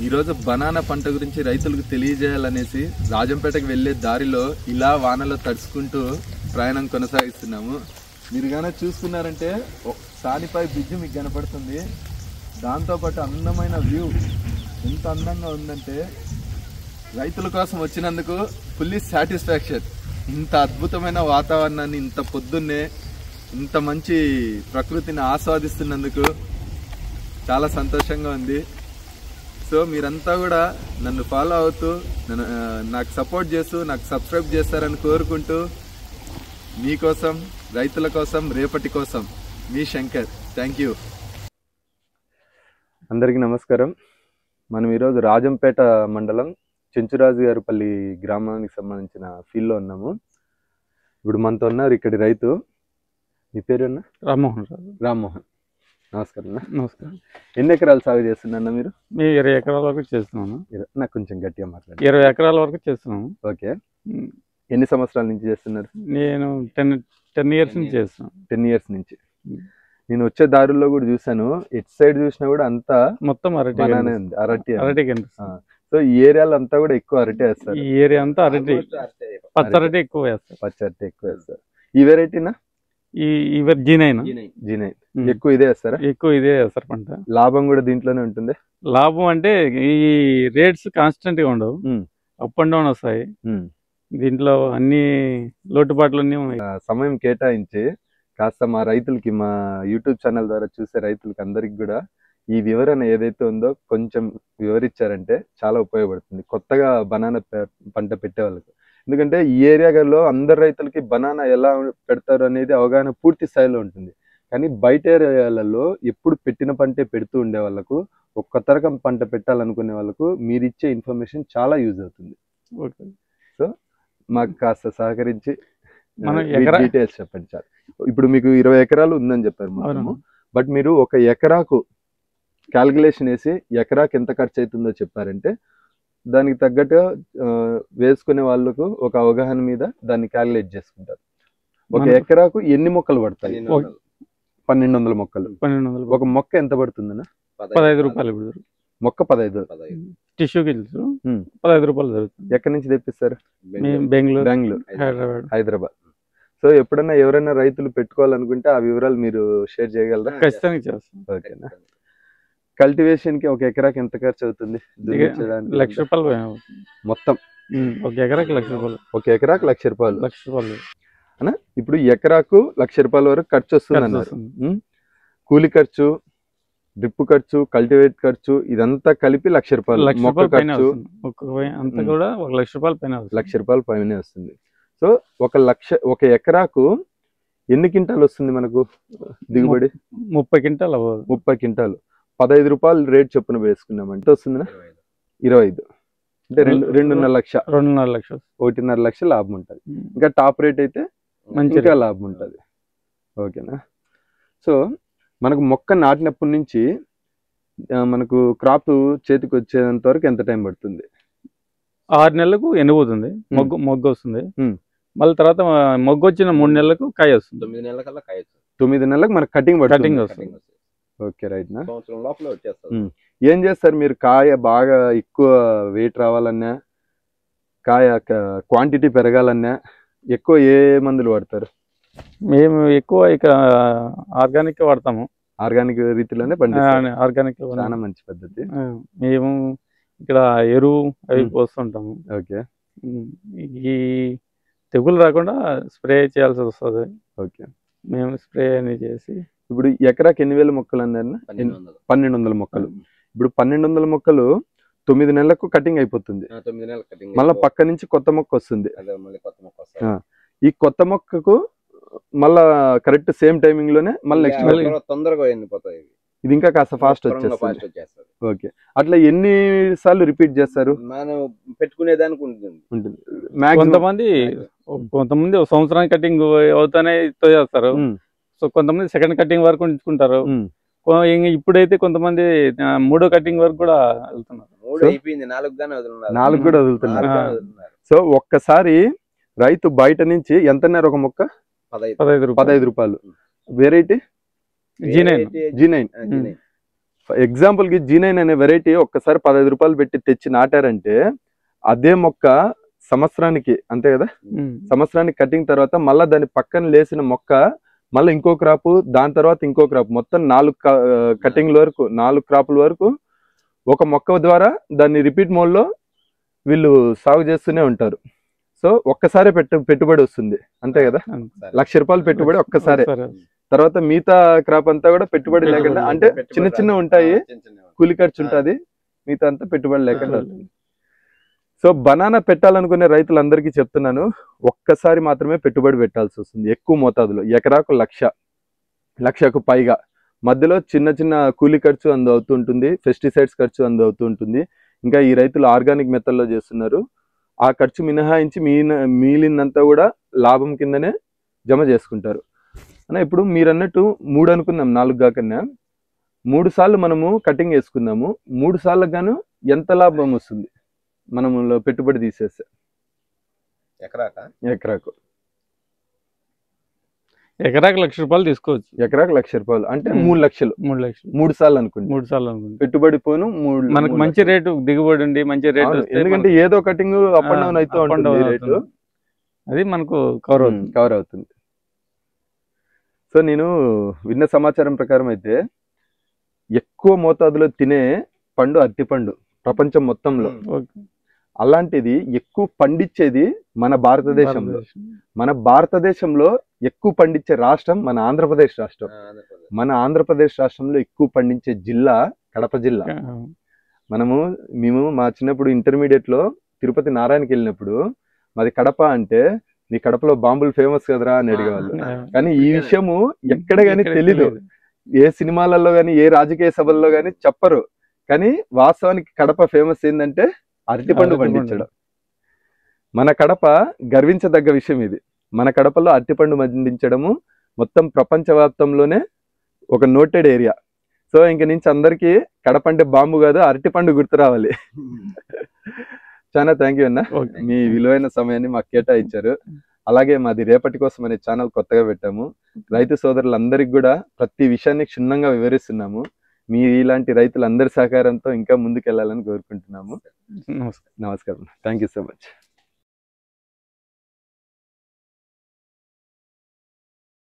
ఈరోజు బనానా పంట గురించి రైతులకు తెలియజేయాలనేసి రాజంపేటకు వెళ్ళే దారిలో ఇలా వానలో తడుచుకుంటూ ప్రయాణం కొనసాగిస్తున్నాము. మీరు కానీ చూసుకున్నారంటే సానిపై బ్రిడ్జ్ మీకు కనపడుతుంది. దాంతోపాటు అందమైన వ్యూ ఎంత అందంగా ఉందంటే రైతుల కోసం వచ్చినందుకు ఫుల్లీ సాటిస్ఫాక్షన్. ఇంత అద్భుతమైన వాతావరణాన్ని ఇంత పొద్దున్నే ఇంత మంచి ప్రకృతిని ఆస్వాదిస్తున్నందుకు చాలా సంతోషంగా ఉంది. సో మీరంతా కూడా నన్ను ఫాలో అవుతూ నాకు సపోర్ట్ చేస్తూ నాకు సబ్స్క్రైబ్ చేస్తారని కోరుకుంటూ మీకోసం, రైతుల కోసం, రేపటి కోసం మీ శంకర్. Thank you. అందరికీ నమస్కారం. మనం ఈరోజు రాజంపేట మండలం చెంచురాజుగారిపల్లి గ్రామానికి సంబంధించిన ఫీల్డ్లో ఉన్నాము. ఇప్పుడు మనతో ఉన్నారు ఇక్కడి రైతు. మీ పేరు అన్న? రామ్మోహన్. రామ్మోహన్. నమస్కారం అన్న. నమస్కారం. ఎన్ని ఎకరాలు సాగు చేస్తున్నా మీరు? 20 ఎకరాల వరకు చేస్తున్నాను. నాకు కొంచెం గట్టిగా మాట్లాడు. 20 ఎకరాల వరకు చేస్తున్నాను. ఓకే. ఎన్ని సంవత్సరాల నుంచి చేస్తున్నారు? నేను 10 ఇయర్స్ నుంచి చేస్తున్నాను. 10 ఇయర్స్ నుంచి. నేను వచ్చే దారుల్లో కూడా చూసాను, ఎట్ సైడ్ చూసినా కూడా అంతా మొత్తం అరటి ఉంది. అరటి. సో ఈ ఏరియాలో అంతా కూడా ఎక్కువ అరటి వేస్తారు. ఈ ఏరియా అంతా అరటి, పచ్చరటి ఎక్కువ వేస్తారు. పచ్చరటి ఎక్కువ వేస్తారు. ఈ వెరైటీనా? G9 ఎక్కువ ఇదే వేస్తారా? ఎక్కువ ఇదే వేస్తారు పంట. లాభం కూడా దీంట్లోనే ఉంటుంది. లాభం అంటే ఈ రేట్స్ కాన్స్టెంట్ గా ఉండవు, అప్ అండ్ డౌన్ వస్తాయి. దీంట్లో అన్ని లోటుపాట్లు ఉన్నాయి. సమయం కేటాయించి కాస్త మా రైతులకి, మా యూట్యూబ్ ఛానల్ ద్వారా చూసే రైతులకి అందరికి కూడా ఈ వివరణ ఏదైతే ఉందో కొంచెం వివరించారంటే చాలా ఉపయోగపడుతుంది కొత్తగా బనానా పంట పెట్టే వాళ్ళకి. ఎందుకంటే ఈ ఏరియాలో అందరు రైతులకి బనానా ఎలా పెడతారు అనేది అవగాహన పూర్తి స్థాయిలో ఉంటుంది. కానీ బయట ఏరియాలలో ఎప్పుడు పెట్టిన పంటే పెడుతూ ఉండే వాళ్ళకు, ఒక కొత్త రకం పంట పెట్టాలనుకునే వాళ్ళకు మీరు ఇచ్చే ఇన్ఫర్మేషన్ చాలా యూజ్ అవుతుంది. సో మాకు కాస్త సహకరించి డీటెయిల్స్ చెప్పండి సార్. ఇప్పుడు మీకు 20 ఎకరాలు ఉందని చెప్పారు మనము, బట్ మీరు ఒక ఎకరాకు క్యాల్కులేషన్ వేసి ఎకరాకు ఎంత ఖర్చు అవుతుందో చెప్పారంటే దానికి తగ్గట్టుగా వేసుకునే వాళ్ళకు ఒక అవగాహన మీద దాన్ని క్యాల్కులేట్ చేసుకుంటారు. ఒక ఎకరాకు ఎన్ని మొక్కలు పడతాయి? 1200 మొక్కలు. ఒక మొక్క ఎంత పడుతుందన్నా? 15 రూపాయలు. మొక్క 15. టిష్యూ కిల్స్ 15 రూపాయలు జరుగుతుంది. ఎక్కడి నుంచి తెప్పిస్తారు? బెంగళూరు, హైదరాబాద్. సో ఎప్పుడన్నా ఎవరైనా రైతులు పెట్టుకోవాలనుకుంటే ఆ వివరాలు మీరు షేర్ చేయగలరా? ఖచ్చితంగా చేస్తాం. ఓకేనా. కల్టివేషన్ కి ఒక ఎకరాకి ఎంత ఖర్చు అవుతుంది? 1 లక్ష రూపాయలు మొత్తం. ఒక ఎకరాకి 1 లక్ష రూపాయలు. ఒక ఎకరాకి 1 లక్ష రూపాయలు. 1 లక్ష రూపాయలు అన్నా. ఇప్పుడు ఎకరాకు 1 లక్ష రూపాయల వరకు ఖర్చు వస్తుంది అన్నారు. కూలి ఖర్చు, డ్రిప్ ఖర్చు, కల్టివేట్ ఖర్చు ఇదంతా కలిపి 1 లక్ష రూపాయలు. మొక్క ఖర్చు అంతా కూడా 1 లక్ష రూపాయల పైన, 1 లక్ష రూపాయల పైన వస్తుంది. సో ఒక ఎకరాకు ఎన్ని క్వింటాలు వస్తుంది మనకు దిగుబడి? 30 క్వింటాలు అవ్వదు. 30 క్వింటాలు 15 రూపాయలు రేట్ చొప్పున వేసుకున్నామంటే వస్తుందినా? 25 అంటే 2.5 లక్ష. 2.5 లక్ష, 1.5 లక్ష లాభం ఉంటుంది. ఇంకా టాప్ రేట్ అయితే మంచిగా లాభం ఉంటుంది. ఓకేనా. సో మనకు మొక్క నాటినప్పటి నుంచి మనకు క్రాప్ చేతికి వచ్చేంత వరకు ఎంత టైం పడుతుంది? 6 నెలలకు ఎండిపోతుంది, మొగ్గు వస్తుంది. మళ్ళీ తర్వాత మొగ్గు వచ్చిన 3 నెలలకు కాయ వస్తుంది. 9 నెలల కల్లా కాయ వస్తుంది. 9 నెలలకు మనకు కటింగ్ వస్తుంది. ఓకే, రైట్ నా. సంవత్సరం లోపల వచ్చేస్తుంది. ఏం చేస్తారు మీరు? కాయ బాగా ఎక్కువ వెయిట్ రావాలన్నా, కాయ క్వాంటిటీ పెరగాలన్నా ఎక్కువ ఏ మందులు వాడతారు? మేము ఎక్కువ ఇక్కడ ఆర్గానిక్ వాడతాము. ఆర్గానిక్ రీతిలోనే పండిస్తాము. ఆర్గానిక్ చాలా మంచి పద్ధతి. మేము ఇక్కడ ఎరువు అవి పోస్తుంటాము. ఓకే. ఈ తెగులు రాకుండా స్ప్రే చేయాల్సి వస్తుంది. ఓకే. మేము స్ప్రే అని చేసి. ఇప్పుడు ఎకరాకి 8,000 మొక్కలు అన్నారు? 1200 మొక్కలు. ఇప్పుడు 1200 మొక్కలు 9 నెలలకు కటింగ్ అయిపోతుంది. మళ్ళీ పక్క నుంచి కొత్త మొక్క వస్తుంది. ఈ కొత్త మొక్కకు మళ్ళా కరెక్ట్ సేమ్ టైమింగ్ లోనే మళ్ళీ నెక్స్ట్ తొందరగా ఎండిపోతాయి. ఇది ఇంకా కాస్త ఫాస్ట్ వచ్చేస్తుంది. ఓకే. అట్లా ఎన్ని సార్లు రిపీట్ చేస్తారు? మనం పెట్టుకునే దానికి ఉంటుంది. కొంతమంది సంవత్సరానికి కటింగ్ అవుతానే చేస్తారు. సో కొంతమంది సెకండ్ కటింగ్ వరకు ఉంచుకుంటారు. ఇప్పుడైతే కొంతమంది 3వ కటింగ్ వరకు కూడా వెళ్తున్నారు. 4 కూడా వదులుతున్నారు. సో ఒక్కసారి రైతు బయట నుంచి ఎంత అన్నారు ఒక మొక్క? 15 రూపాయలు. Variety G9. ఎగ్జాంపుల్ కి G9 అనే వెరైటీ ఒక్కసారి 15 రూపాయలు పెట్టి తెచ్చి నాటారంటే అదే మొక్క సంవత్సరానికి, అంతే కదా, సంవత్సరానికి కటింగ్ తర్వాత మళ్ళీ దాని పక్కన లేసిన మొక్క మళ్ళీ ఇంకో క్రాప్, దాని తర్వాత ఇంకో క్రాప్, మొత్తం 4 కటింగ్ల వరకు 4 క్రాపుల వరకు ఒక మొక్క ద్వారా దాన్ని రిపీట్ మోడ్ లో వీళ్ళు సాగు చేస్తూనే ఉంటారు. సో ఒక్కసారి పెట్టుబడి వస్తుంది, అంతే కదా, ₹1,00,000 పెట్టుబడి ఒక్కసారి. తర్వాత మిగతా క్రాప్ అంతా కూడా పెట్టుబడి లేకుండా, అంటే చిన్న చిన్న ఉంటాయి, కూలి ఖర్చు ఉంటుంది, మిగతా అంతా పెట్టుబడి లేకుండా. సో బనానా పెట్టాలనుకునే రైతులందరికీ చెప్తున్నాను, ఒక్కసారి మాత్రమే పెట్టుబడి పెట్టాల్సి వస్తుంది, ఎక్కువ మోతాదులో. ఎకరాకు 1,00,000కు పైగా. మధ్యలో చిన్న చిన్న కూలి ఖర్చు అవుతుంటుంది, పెస్టిసైడ్స్ ఖర్చు అవుతుంటుంది. ఇంకా ఈ రైతులు ఆర్గానిక్ మెథడ్లో చేస్తున్నారు, ఆ ఖర్చు మినహాయించి మిగిలినంతా కూడా లాభం కిందనే జమ చేసుకుంటారు. అన్న ఇప్పుడు మీరు అన్నట్టు 3 అనుకుందాం, 4 కాకన్నా 3 సార్లు మనము కటింగ్ వేసుకుందాము. 3 సార్లకు గాను ఎంత లాభం వస్తుంది మనము పెట్టుబడి తీసేస్తే? ఎకరాకు ఎకరాకు ₹1,00,000 తీసుకోవచ్చు. ఎకరాకు ₹1,00,000 అంటే 3 లక్షలు. 3 సార్లు అనుకోండి. 3 సార్లు అనుకోండి. పెట్టుబడి పోను మనకు మంచి రేటు దిగుబడి ఉండి మంచి రేటు, ఎందుకంటే ఏదో కటింగ్ అప్ అండ్ డౌన్ అవుతూ ఉంటుంది రేటు, అది మనకు కవర్ అవుతుంది. సో నేను విన్న సమాచారం ప్రకారం అయితే ఎక్కువ మోతాదులో తినే పండు అరటిపండు ప్రపంచం మొత్తంలో. అలాంటిది ఎక్కువ పండించేది మన భారతదేశంలో. మన భారతదేశంలో ఎక్కువ పండించే రాష్ట్రం మన ఆంధ్రప్రదేశ్ రాష్ట్రం. మన ఆంధ్రప్రదేశ్ రాష్ట్రంలో ఎక్కువ పండించే జిల్లా కడప జిల్లా. మేము మా చిన్నప్పుడు ఇంటర్మీడియట్ లో తిరుపతి నారాయణకి వెళ్ళినప్పుడు మాది కడప అంటే, నీ కడపలో బాంబులు ఫేమస్ కదరా అని అడిగేవాళ్ళు. కానీ ఈ విషయము ఎక్కడ గానీ తెలీదు, ఏ సినిమాలలో గానీ ఏ రాజకీయ సభల్లో గానీ చెప్పరు. కానీ వాస్తవానికి కడప ఫేమస్ ఏంటంటే అరటిపండు పండించడం. మన కడప గర్వించదగ్గ విషయం ఇది. మన కడపలో అరటిపండు పండించడము మొత్తం ప్రపంచవ్యాప్తంలోనే ఒక నోటెడ్ ఏరియా. సో ఇంక నుంచి అందరికీ కడప అంటే బాంబు కాదు, అరటిపండు గుర్తు రావాలి. చాలా థ్యాంక్ యూ అన్న, మీ విలువైన సమయాన్ని మాకు కేటాయించారు. అలాగే మాది రేపటి కోసం అనే ఛానల్ కొత్తగా పెట్టాము. రైతు సోదరులందరికీ కూడా ప్రతి విషయాన్ని క్షుణ్ణంగా వివరిస్తున్నాము. మీ ఇలాంటి రైతులందరి సహకారంతో ఇంకా ముందుకు వెళ్ళాలని కోరుకుంటున్నాము. నమస్కారం. Thank you so much.